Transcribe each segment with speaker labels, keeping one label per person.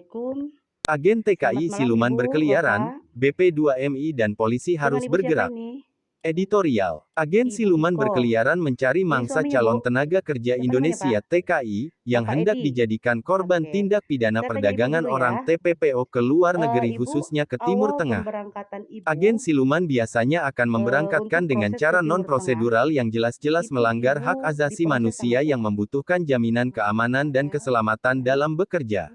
Speaker 1: Assalamualaikum.
Speaker 2: Agen
Speaker 1: Selamat
Speaker 2: TKI
Speaker 1: malam
Speaker 2: siluman
Speaker 1: Ibu,
Speaker 2: berkeliaran,
Speaker 1: Bapak.
Speaker 2: BP2MI dan polisi
Speaker 1: Dengan
Speaker 2: harus
Speaker 1: Ibu siapa
Speaker 2: bergerak.
Speaker 1: ini?
Speaker 2: Editorial. Agen
Speaker 1: Ibu
Speaker 2: siluman
Speaker 1: Iko.
Speaker 2: berkeliaran mencari
Speaker 1: Ini
Speaker 2: mangsa
Speaker 1: suaminya, Bu?
Speaker 2: calon tenaga kerja
Speaker 1: Siapa namanya, Pak?
Speaker 2: Indonesia (TKI) yang
Speaker 1: Bapak
Speaker 2: hendak
Speaker 1: Edi.
Speaker 2: dijadikan korban
Speaker 1: Oke.
Speaker 2: tindak pidana
Speaker 1: Saya tanya Ibu
Speaker 2: perdagangan
Speaker 1: dulu
Speaker 2: orang
Speaker 1: ya.
Speaker 2: (TPPO) ke luar negeri
Speaker 1: Ibu,
Speaker 2: khususnya ke Timur
Speaker 1: awal
Speaker 2: Tengah.
Speaker 1: pemberangkatan
Speaker 2: Agen
Speaker 1: Ibu
Speaker 2: siluman biasanya akan memberangkatkan
Speaker 1: untuk
Speaker 2: dengan
Speaker 1: proses ke
Speaker 2: cara
Speaker 1: Timur Tengah,
Speaker 2: non-prosedural yang jelas-jelas
Speaker 1: itu
Speaker 2: melanggar hak
Speaker 1: Ibu
Speaker 2: asasi
Speaker 1: diproses sama
Speaker 2: manusia yang
Speaker 1: siapa?
Speaker 2: membutuhkan jaminan keamanan dan keselamatan dalam bekerja.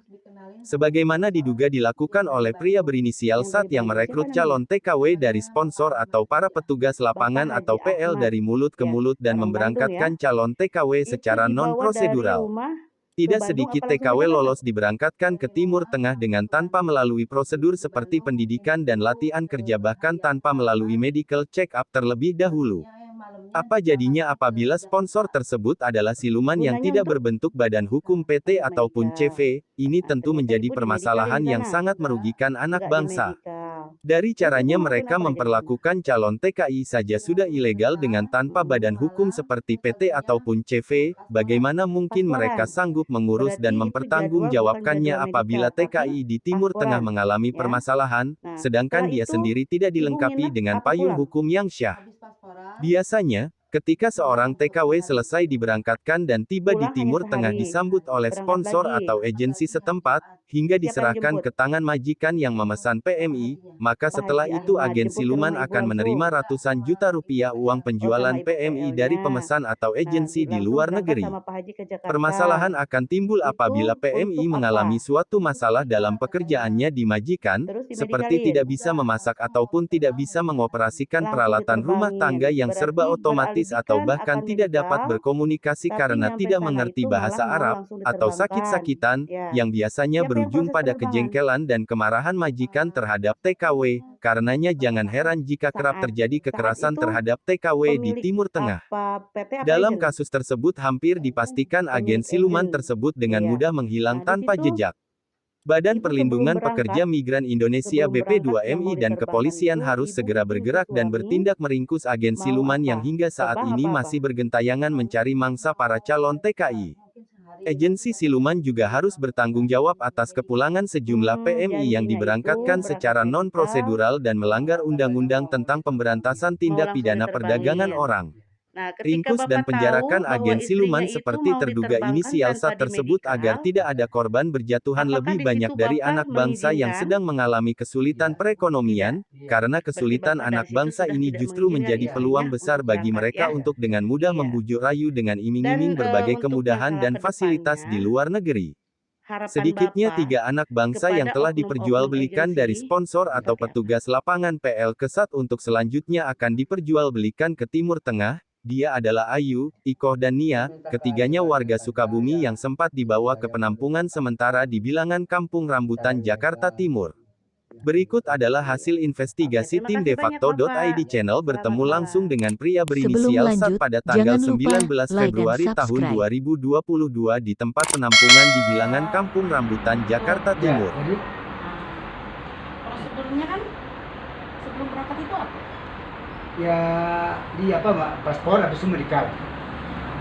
Speaker 2: Sebagaimana diduga dilakukan oleh pria berinisial
Speaker 1: Yang dari
Speaker 2: SAT yang
Speaker 1: Bandung, siapa
Speaker 2: merekrut
Speaker 1: namanya?
Speaker 2: calon TKW dari sponsor atau para petugas
Speaker 1: Bapak
Speaker 2: lapangan atau
Speaker 1: Haji
Speaker 2: PL
Speaker 1: Ahmad.
Speaker 2: dari mulut ke
Speaker 1: Ya,
Speaker 2: mulut dan
Speaker 1: orang Bandung ya.
Speaker 2: memberangkatkan calon TKW
Speaker 1: Itu
Speaker 2: secara
Speaker 1: dibawa dari
Speaker 2: non-prosedural.
Speaker 1: rumah ke
Speaker 2: Tidak
Speaker 1: Bandung
Speaker 2: sedikit
Speaker 1: apa langsung ke
Speaker 2: TKW
Speaker 1: Jakarta?
Speaker 2: lolos diberangkatkan ke Timur Tengah dengan tanpa melalui prosedur seperti pendidikan dan latihan kerja bahkan tanpa melalui medical check-up terlebih dahulu. Apa jadinya apabila sponsor tersebut adalah siluman yang
Speaker 1: Gunanya
Speaker 2: tidak
Speaker 1: untuk
Speaker 2: berbentuk badan hukum PT ataupun
Speaker 1: medical.
Speaker 2: CV? Ini
Speaker 1: Nah,
Speaker 2: tentu
Speaker 1: ternyata
Speaker 2: menjadi
Speaker 1: Ibu dimedikalin
Speaker 2: permasalahan
Speaker 1: di
Speaker 2: yang
Speaker 1: sana.
Speaker 2: sangat merugikan anak
Speaker 1: Nggak di
Speaker 2: bangsa.
Speaker 1: medical.
Speaker 2: Dari
Speaker 1: Terus Ibu
Speaker 2: caranya
Speaker 1: ngelakuin
Speaker 2: mereka
Speaker 1: apa aja di sana?
Speaker 2: memperlakukan calon TKI saja sudah ilegal dengan tanpa badan hukum seperti PT ataupun CV, bagaimana mungkin mereka
Speaker 1: Pasporan.
Speaker 2: sanggup mengurus dan
Speaker 1: Berarti itu jadwal bukan
Speaker 2: mempertanggungjawabkannya
Speaker 1: jadwal
Speaker 2: apabila
Speaker 1: medical, tapi
Speaker 2: TKI di Timur Tengah
Speaker 1: pasporan,
Speaker 2: mengalami
Speaker 1: ya.
Speaker 2: permasalahan,
Speaker 1: Nah, setelah
Speaker 2: sedangkan dia
Speaker 1: itu
Speaker 2: sendiri tidak
Speaker 1: Ibu
Speaker 2: dilengkapi
Speaker 1: nginep
Speaker 2: dengan
Speaker 1: apa
Speaker 2: payung
Speaker 1: pulang?
Speaker 2: hukum yang syah. Biasanya, ketika seorang TKW selesai diberangkatkan dan tiba di
Speaker 1: Pulang hanya
Speaker 2: Timur Tengah
Speaker 1: sehari,
Speaker 2: disambut oleh
Speaker 1: berangkat
Speaker 2: sponsor
Speaker 1: lagi.
Speaker 2: atau agensi setempat, hingga
Speaker 1: Siapa yang
Speaker 2: diserahkan
Speaker 1: jemput?
Speaker 2: ke tangan majikan yang memesan PMI, maka
Speaker 1: Pak
Speaker 2: setelah
Speaker 1: Haji
Speaker 2: itu
Speaker 1: Ahmad
Speaker 2: agen
Speaker 1: jemput ke
Speaker 2: siluman
Speaker 1: rumah Ibu
Speaker 2: akan menerima
Speaker 1: langsung.
Speaker 2: ratusan juta rupiah uang
Speaker 1: Oh,
Speaker 2: penjualan
Speaker 1: sama ibu
Speaker 2: PMI dari
Speaker 1: PL-nya.
Speaker 2: pemesan atau
Speaker 1: Nah,
Speaker 2: agensi di
Speaker 1: langsung
Speaker 2: luar
Speaker 1: berangkat
Speaker 2: negeri.
Speaker 1: sama Pak Haji ke Jakarta.
Speaker 2: Permasalahan akan timbul apabila
Speaker 1: Itu
Speaker 2: PMI
Speaker 1: untuk
Speaker 2: mengalami
Speaker 1: apa?
Speaker 2: suatu masalah dalam pekerjaannya di majikan,
Speaker 1: Terus
Speaker 2: seperti
Speaker 1: dimedikalin.
Speaker 2: tidak bisa memasak ataupun tidak bisa mengoperasikan
Speaker 1: Langsung
Speaker 2: peralatan rumah tangga
Speaker 1: diterbangin.
Speaker 2: yang serba
Speaker 1: Berarti
Speaker 2: otomatis atau
Speaker 1: beralijikan
Speaker 2: bahkan
Speaker 1: akan
Speaker 2: tidak dapat
Speaker 1: medikal,
Speaker 2: berkomunikasi
Speaker 1: tapi
Speaker 2: karena
Speaker 1: nyampe
Speaker 2: tidak
Speaker 1: sana
Speaker 2: mengerti
Speaker 1: itu malah
Speaker 2: bahasa
Speaker 1: mau
Speaker 2: Arab,
Speaker 1: langsung
Speaker 2: atau
Speaker 1: diterbangkan.
Speaker 2: sakit-sakitan,
Speaker 1: Ya.
Speaker 2: yang biasanya
Speaker 1: Siapa yang
Speaker 2: berujung
Speaker 1: proses
Speaker 2: pada
Speaker 1: penerbangan?
Speaker 2: kejengkelan dan kemarahan majikan terhadap TKW. Karenanya jangan heran jika kerap
Speaker 1: Saat.
Speaker 2: terjadi
Speaker 1: Saat
Speaker 2: kekerasan
Speaker 1: itu
Speaker 2: terhadap TKW di
Speaker 1: pemilik
Speaker 2: Timur Tengah.
Speaker 1: apa PT apa
Speaker 2: Dalam
Speaker 1: agent?
Speaker 2: kasus tersebut hampir dipastikan agen
Speaker 1: Pemilik
Speaker 2: siluman
Speaker 1: agent.
Speaker 2: tersebut dengan
Speaker 1: Iya.
Speaker 2: mudah menghilang
Speaker 1: Nah, di
Speaker 2: tanpa
Speaker 1: situ
Speaker 2: jejak. Badan
Speaker 1: Ibu sebelum
Speaker 2: Perlindungan
Speaker 1: berangkat,
Speaker 2: Pekerja Migran Indonesia
Speaker 1: sebelum berangkat yang mau
Speaker 2: BP2MI dan
Speaker 1: diterbangkan
Speaker 2: kepolisian
Speaker 1: itu,
Speaker 2: harus
Speaker 1: Ibu
Speaker 2: segera
Speaker 1: izin ke
Speaker 2: bergerak dan
Speaker 1: suami
Speaker 2: bertindak meringkus agen
Speaker 1: mau
Speaker 2: siluman yang
Speaker 1: apa?
Speaker 2: hingga saat
Speaker 1: Terbang
Speaker 2: ini
Speaker 1: apa-apa?
Speaker 2: masih bergentayangan mencari mangsa para calon TKI. Agensi siluman juga harus bertanggung jawab atas kepulangan sejumlah PMI yang
Speaker 1: Janjinya itu
Speaker 2: diberangkatkan
Speaker 1: berangkat
Speaker 2: secara
Speaker 1: medical,
Speaker 2: non-prosedural dan melanggar Undang-Undang tentang Pemberantasan
Speaker 1: mau
Speaker 2: Tindak
Speaker 1: langsung
Speaker 2: Pidana Perdagangan
Speaker 1: diterbangin.
Speaker 2: Orang.
Speaker 1: Nah, ketika
Speaker 2: Ringkus dan
Speaker 1: Bapak tahu
Speaker 2: penjarakan
Speaker 1: bahwa
Speaker 2: agen
Speaker 1: istrinya
Speaker 2: siluman
Speaker 1: itu
Speaker 2: seperti
Speaker 1: mau
Speaker 2: terduga
Speaker 1: diterbangkan
Speaker 2: inisial
Speaker 1: tanpa
Speaker 2: SAT
Speaker 1: di
Speaker 2: tersebut agar
Speaker 1: medical,
Speaker 2: tidak ada korban berjatuhan
Speaker 1: apakah
Speaker 2: lebih
Speaker 1: di
Speaker 2: banyak
Speaker 1: situ
Speaker 2: dari
Speaker 1: Bapak
Speaker 2: anak bangsa yang
Speaker 1: mengizinkan?
Speaker 2: sedang mengalami kesulitan
Speaker 1: Tidak.
Speaker 2: perekonomian, karena
Speaker 1: Berarti
Speaker 2: kesulitan
Speaker 1: Bapak dari
Speaker 2: anak
Speaker 1: situ
Speaker 2: bangsa
Speaker 1: sudah
Speaker 2: ini
Speaker 1: tidak
Speaker 2: justru
Speaker 1: mengizinkan
Speaker 2: menjadi peluang
Speaker 1: istrinya
Speaker 2: besar
Speaker 1: untuk
Speaker 2: bagi
Speaker 1: berangkat
Speaker 2: mereka
Speaker 1: ya?
Speaker 2: untuk dengan mudah
Speaker 1: Iya.
Speaker 2: membujuk rayu dengan iming-iming
Speaker 1: Dan
Speaker 2: berbagai
Speaker 1: untuk
Speaker 2: kemudahan
Speaker 1: masalah
Speaker 2: dan fasilitas di
Speaker 1: kedepannya,
Speaker 2: luar negeri.
Speaker 1: harapan
Speaker 2: Sedikitnya
Speaker 1: Bapak
Speaker 2: 3 anak bangsa yang
Speaker 1: kepada
Speaker 2: telah
Speaker 1: oknum-oknum
Speaker 2: diperjualbelikan dari
Speaker 1: agensi,
Speaker 2: sponsor atau
Speaker 1: pakai apa?
Speaker 2: petugas lapangan PL ke SAT untuk selanjutnya akan diperjualbelikan ke Timur Tengah. Dia adalah Ayu, Ikoh dan Nia, ketiganya warga Sukabumi yang sempat dibawa ke penampungan sementara di bilangan Kampung Rambutan, Jakarta Timur. Berikut adalah hasil
Speaker 1: Oke,
Speaker 2: investigasi
Speaker 1: terima
Speaker 2: tim
Speaker 1: kasih banyak
Speaker 2: Defakto.id
Speaker 1: Bapak.
Speaker 2: Channel
Speaker 1: Selamat
Speaker 2: bertemu langsung
Speaker 1: malam.
Speaker 2: dengan pria
Speaker 3: Sebelum
Speaker 2: berinisial SAT
Speaker 3: lanjut,
Speaker 2: pada tanggal
Speaker 3: jangan lupa
Speaker 2: 19
Speaker 3: like dan
Speaker 2: Februari tahun
Speaker 3: subscribe.
Speaker 2: 2022 di tempat penampungan di bilangan Kampung Rambutan, Jakarta Timur.
Speaker 4: Jadi
Speaker 1: Prosedurnya kan sebelum berangkat itu apa?
Speaker 4: ya di apa Mbak, paspor habis itu medical.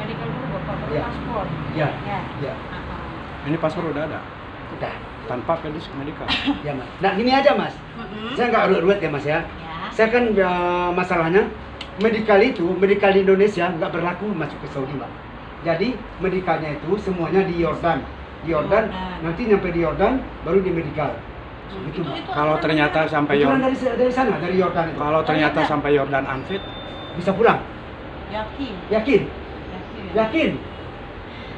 Speaker 1: Medical dulu Bapak, baru
Speaker 4: Iya.
Speaker 1: paspor.
Speaker 4: Ya,
Speaker 1: Ya.
Speaker 4: ya,
Speaker 5: Ini paspor udah ada,
Speaker 4: udah.
Speaker 5: tanpa medis medikal.
Speaker 4: Ya Mas. Nah gini aja Mas, saya nggak ruwet ya Mas ya. Saya kan masalahnya medical itu, medical di Indonesia nggak berlaku masuk ke Saudi Mbak. Jadi medicalnya itu semuanya di Yordan. Di Yordan, nanti nyampe di Yordan baru di medical. Gitu Mbak.
Speaker 5: Kalau ternyata sampai
Speaker 4: Kebetulan
Speaker 5: Yordan,
Speaker 4: dari sana, dari Yordan itu.
Speaker 5: kalau ternyata sampai Yordan unfit,
Speaker 4: Bisa pulang?
Speaker 1: Yakin.
Speaker 4: Yakin?
Speaker 1: Yakin.
Speaker 4: Yakin?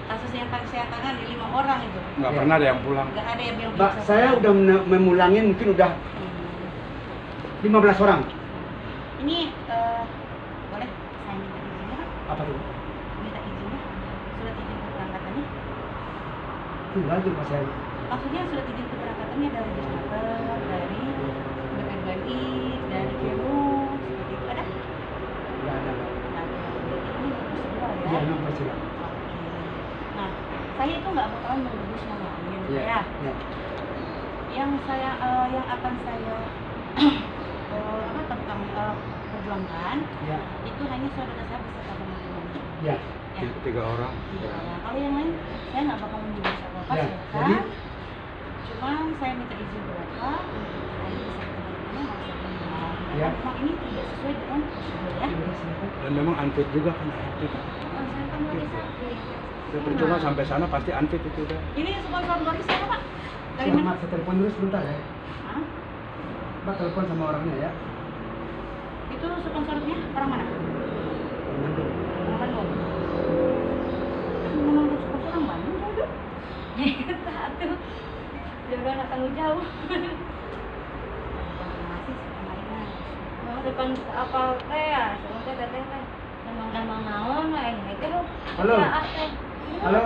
Speaker 1: Kasus yang saya tangani 5 orang itu.
Speaker 5: nggak
Speaker 4: Ya.
Speaker 5: pernah ada yang pulang.
Speaker 1: Nggak ada yang bilang
Speaker 4: Mbak,
Speaker 1: bisa
Speaker 4: saya
Speaker 1: pulang.
Speaker 4: udah memulangin mungkin udah 15 orang.
Speaker 1: Ini boleh saya minta izinnya Pak?
Speaker 4: Apa tuh?
Speaker 1: Minta izinnya? Surat izin keberangkatannya?
Speaker 4: Tinggal di rumah saya.
Speaker 1: Maksudnya surat izin keberangkatannya dari Disnaker, dari BPDI, dari Kemu, seperti itu ada?
Speaker 4: Nggak ada Mbak.
Speaker 1: Nah, berarti ini prosedural ya?
Speaker 4: Iya, nomor surat.
Speaker 1: Oke. Nah, saya itu nggak bakalan mengurus yang lain
Speaker 4: Iya.
Speaker 1: ya.
Speaker 4: Iya.
Speaker 1: Yang saya yang akan saya tentang perjuangkan
Speaker 4: Iya.
Speaker 1: itu hanya saudara saya beserta teman-temannya.
Speaker 4: Iya.
Speaker 1: Ya.
Speaker 5: 3 orang.
Speaker 1: 3 orang. Kalau yang lain saya nggak bakal menyebut siapa-apa,
Speaker 4: Ya,
Speaker 1: silakan.
Speaker 4: jadi
Speaker 1: Cuman saya minta izin ke Bapak, hari ini saya teman-teman mau saya bilang,
Speaker 4: Ya.
Speaker 1: rumah ini tidak sesuai dengan prosedur ya.
Speaker 5: Dan memang unfit juga kan unfit.
Speaker 1: Saya kan lagi sakit.
Speaker 5: Ya, percuma sampai sana pasti unfit itu udah.
Speaker 1: Ini sponsor dari siapa Pak? Dari mana?
Speaker 4: Selamat, saya telepon dulu sebentar ya.
Speaker 1: Hah?
Speaker 4: Mbak telepon sama orangnya ya.
Speaker 1: Itu sponsornya orang mana?
Speaker 4: Bandung.
Speaker 1: Orang Bandung. Memang sponsor orang Bandung jauh. Tak tuh. Dia udah nggak terlalu jauh. Masih kemarin.
Speaker 3: Mau depan apa teh ya? Sebelum teh teh. Memang naon lah ini itu.
Speaker 4: Halo. Halo.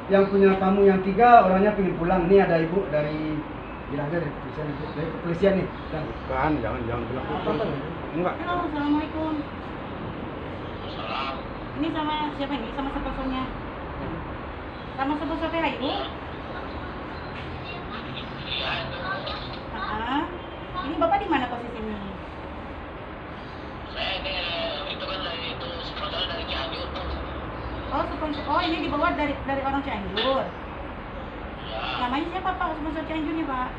Speaker 4: Yang punya tamu yang 3 orangnya pengen pulang. Ini ada ibu dari bilangnya dari kepolisian, dari kepolisian nih. Dan
Speaker 5: Bukan, jangan bilang
Speaker 4: apa
Speaker 5: itu. Enggak.
Speaker 1: Halo, assalamualaikum. Ini sama siapa ini? Sama sponsornya? Sama sponsor teh Ibu? Ah, ini Bapak di mana posisinya? Oh, sponsor. Oh, ini dibawa dari orang Cianjur. Namanya siapa Pak? Sponsor Cianjurnya Pak?